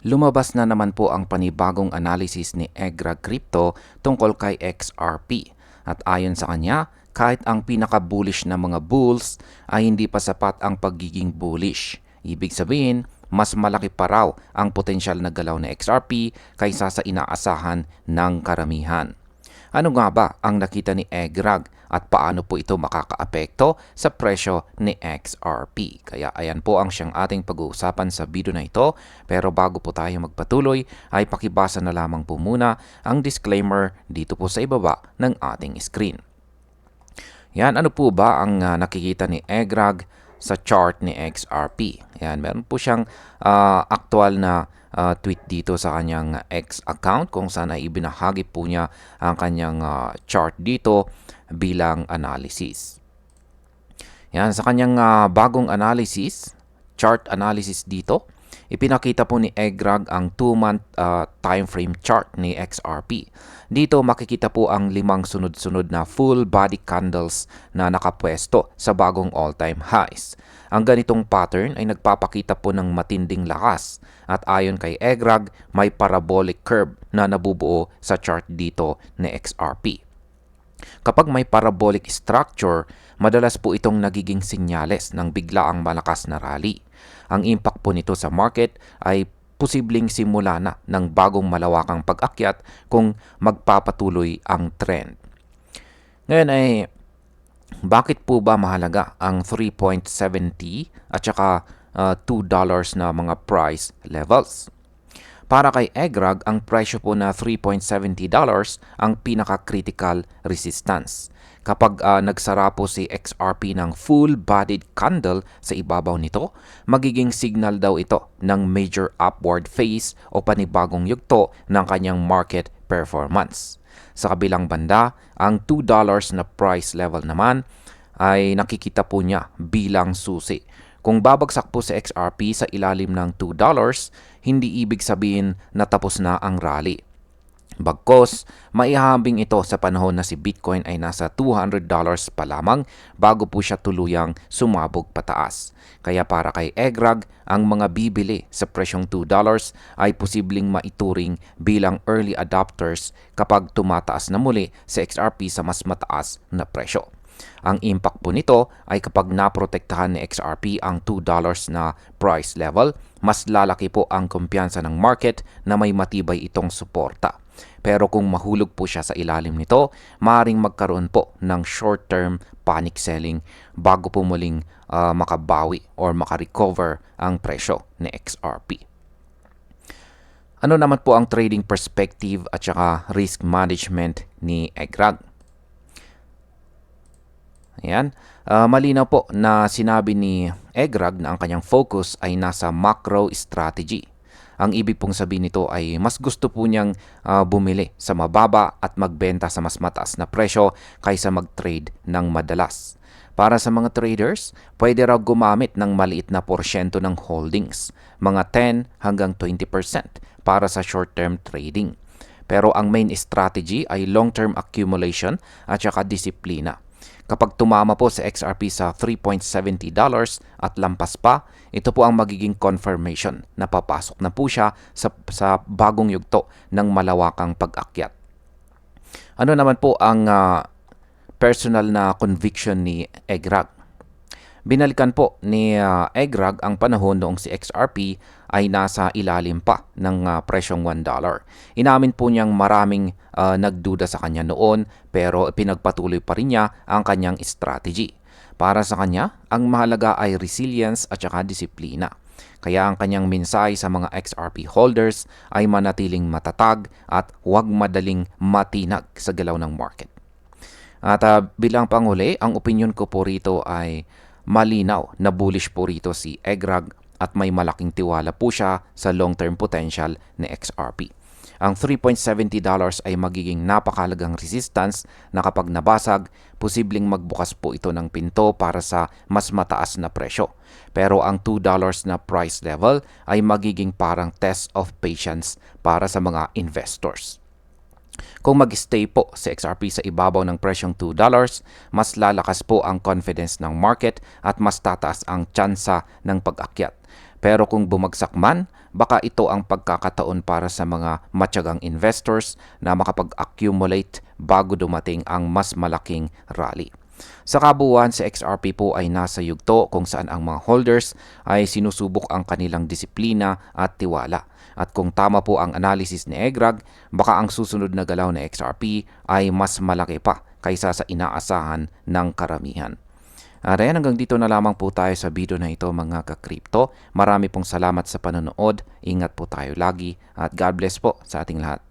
Lumabas na naman po ang panibagong analysis ni Egrag Crypto tungkol kay XRP. At ayon sa kanya, kahit ang pinaka-bullish na mga bulls ay hindi pa sapat ang pagiging bullish. Ibig sabihin, mas malaki pa raw ang potensyal na galaw na XRP kaysa sa inaasahan ng karamihan. Ano nga ba ang nakita ni Egrag at paano po ito makakaapekto sa presyo ni XRP? Kaya ayan po ang siyang ating pag-uusapan sa video na ito. Pero bago po tayo magpatuloy ay pakibasa na lamang po muna ang disclaimer dito po sa ibaba ng ating screen. Yan, ano po ba ang nakikita ni Egrag sa chart ni XRP? Yan, meron po siyang aktual na tweet dito sa kanyang X account kung saan ay ibinahagi po niya ang kanyang chart dito bilang analysis. Yan, sa kanyang bagong analysis, chart analysis dito, ipinakita po ni Egrag ang 2-month time frame chart ni XRP. Dito makikita po ang 5 sunod-sunod na full body candles na nakapwesto sa bagong all-time highs. Ang ganitong pattern ay nagpapakita po ng matinding lakas at ayon kay Egrag, may parabolic curve na nabubuo sa chart dito ni XRP. Kapag may parabolic structure, madalas po itong nagiging senyales ng biglaang malakas na rally. Ang impact po nito sa market ay posibleng simula na ng bagong malawakang pag-akyat kung magpapatuloy ang trend. Ngayon ay bakit po ba mahalaga ang 3.70 at saka $2 na mga price levels? Para kay Egrag, ang presyo po na $3.70 ang pinaka-critical resistance. Kapag nagsara po si XRP ng full-bodied candle sa ibabaw nito, magiging signal daw ito ng major upward phase o panibagong yugto ng kanyang market performance. Sa kabilang banda, ang $2 na price level naman ay nakikita po niya bilang susi. Kung babagsak po si XRP sa ilalim ng $2, hindi ibig sabihin na tapos na ang rally. Bagkos, maihahambing ito sa panahon na si Bitcoin ay nasa $200 pa lamang bago po siya tuluyang sumabog pataas. Kaya para kay Egrag, ang mga bibili sa presyong $2 ay posibleng maituring bilang early adopters kapag tumataas na muli si XRP sa mas mataas na presyo. Ang impact po nito ay kapag naprotektahan ni XRP ang $2 na price level, mas lalaki po ang kumpiyansa ng market na may matibay itong suporta. Pero kung mahulog po siya sa ilalim nito, maaaring magkaroon po ng short-term panic selling bago po muling makabawi or makarecover ang presyo ni XRP. Ano naman po ang trading perspective at saka risk management ni Egrag? Ayan. Malinaw po na sinabi ni Egrag na ang kanyang focus ay nasa macro strategy. Ang ibig pong sabihin nito ay mas gusto po niyang bumili sa mababa at magbenta sa mas mataas na presyo kaysa mag-trade ng madalas. Para sa mga traders, pwede raw gumamit ng maliit na porsyento ng holdings, mga 10 hanggang 20% para sa short-term trading. Pero ang main strategy ay long-term accumulation at saka disiplina. Kapag tumama po sa XRP sa $3.70 at lampas pa, ito po ang magiging confirmation na papasok na po siya sa bagong yugto ng malawakang pag-akyat. Ano naman po ang personal na conviction ni Egrag? Binalikan po ni Egrag ang panahon noong si XRP ay nasa ilalim pa ng presyong $1. Inamin po niyang maraming nagduda sa kanya noon pero pinagpatuloy pa rin niya ang kanyang strategy. Para sa kanya, ang mahalaga ay resilience at saka disiplina. Kaya ang kanyang mensahe sa mga XRP holders ay manatiling matatag at huwag madaling matinag sa galaw ng market. At bilang panghuli, ang opinion ko po rito ay malinaw na bullish po rito si Egrag at may malaking tiwala po siya sa long-term potential ni XRP. Ang $3.70 ay magiging napakalagang resistance na kapag nabasag, posibleng magbukas po ito ng pinto para sa mas mataas na presyo. Pero ang $2 na price level ay magiging parang test of patience para sa mga investors. Kung mag-stay po si XRP sa ibabaw ng presyong $2, mas lalakas po ang confidence ng market at mas tataas ang tsansa ng pag-akyat. Pero kung bumagsak man, baka ito ang pagkakataon para sa mga matyagang investors na makapag-accumulate bago dumating ang mas malaking rally. Sa kabuuan, si XRP po ay nasa yugto kung saan ang mga holders ay sinusubok ang kanilang disiplina at tiwala. At kung tama po ang analysis ni Egrag, baka ang susunod na galaw ng XRP ay mas malaki pa kaysa sa inaasahan ng karamihan. At ayan, hanggang dito na lamang po tayo sa video na ito mga ka-crypto. Marami pong salamat sa panonood. Ingat po tayo lagi at God bless po sa ating lahat.